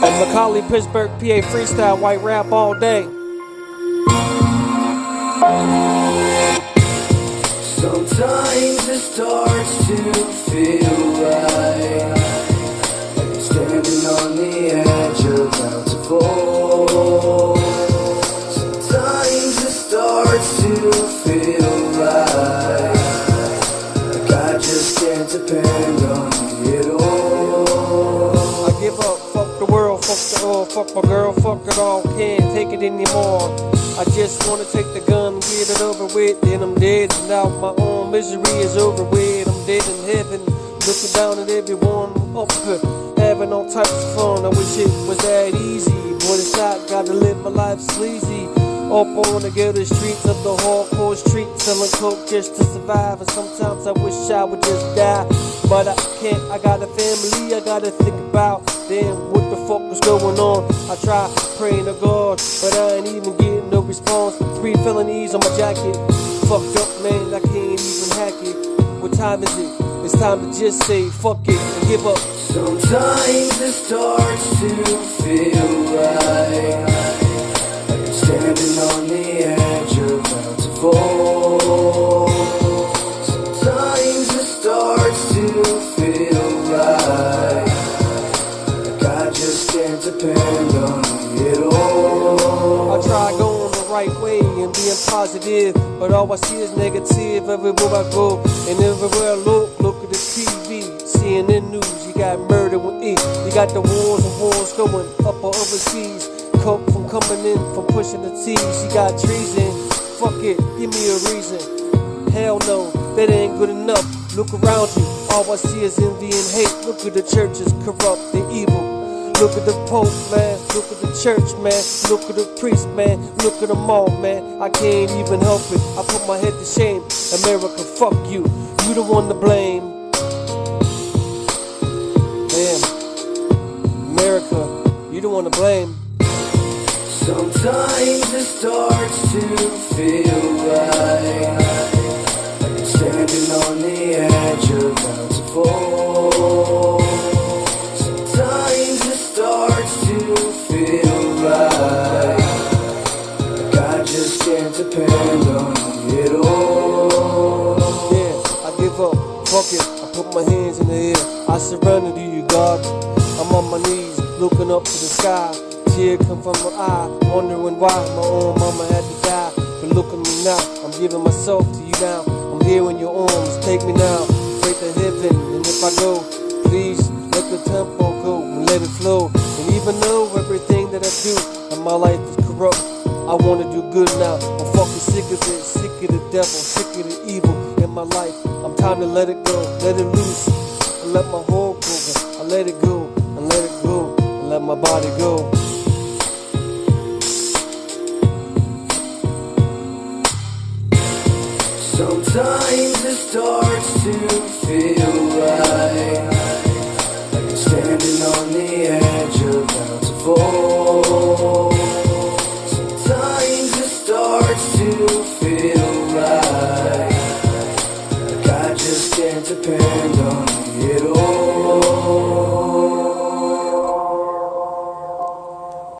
And Macaulay, Pittsburgh, PA freestyle, white rap all day. Sometimes it starts to feel like I'm standing on the edge about to fall. Sometimes it starts to feel like I just can't depend on you at all. I give up, fuck the world, fuck the oil, fuck my girl, fuck it all, can't take it anymore. I just wanna take the gun and get it over with, then I'm dead, and now my own misery is over with. I'm dead in heaven, looking down at everyone up here, having all types of fun. I wish it was that easy, but it's not, gotta live my life sleazy. Up on the ghetto streets of the hardcore street, selling coke just to survive. And sometimes I wish I would just die, but I can't. I got a family I gotta think about. Damn, what the fuck was going on? I try praying to God, but I ain't even getting no response. With 3 felonies on my jacket, fucked up, man, I can't even hack it. What time is it? It's time to just say fuck it and give up. Sometimes it starts to feel like standing on the edge about to fall. Sometimes it starts to feel like I just can't depend on you at all. I try going the right way and being positive, but all I see is negative everywhere I go. And everywhere I look at the TV, CNN news, you got murder with E. You got the wars and wars going up or overseas. Coke from coming in, from pushing the T's. You got treason, fuck it, give me a reason. Hell no, that ain't good enough. Look around you, all I see is envy and hate. Look at the churches, corrupt and evil. Look at the Pope, man, look at the church, man. Look at the priest, man, look at them all, man. I can't even help it, I put my head to shame. America, fuck you, you the one to blame. Damn, America, you the one to blame. Sometimes it starts to feel like I'm standing on the edge about to fall. Sometimes it starts to feel like I just can't depend on you at all. Yeah, I give up, fuck it, I put my hands in the air. I surrender to you, God. I'm on my knees, looking up to the sky. Tear come from my eye, wondering why my own mama had to die. But look at me now, I'm giving myself to you now. I'm here in your arms, take me now, straight to heaven. And if I go, please let the tempo go and let it flow. And even though everything that I do and my life is corrupt, I wanna do good now. I'm fucking sick of it, sick of the devil, sick of the evil in my life. I'm time to let it go, let it loose, and let my whole go. I let it go, and let it go, and let my body go. Sometimes it starts to feel like I'm standing on the edge about to fall. Sometimes it starts to feel like I just can't depend on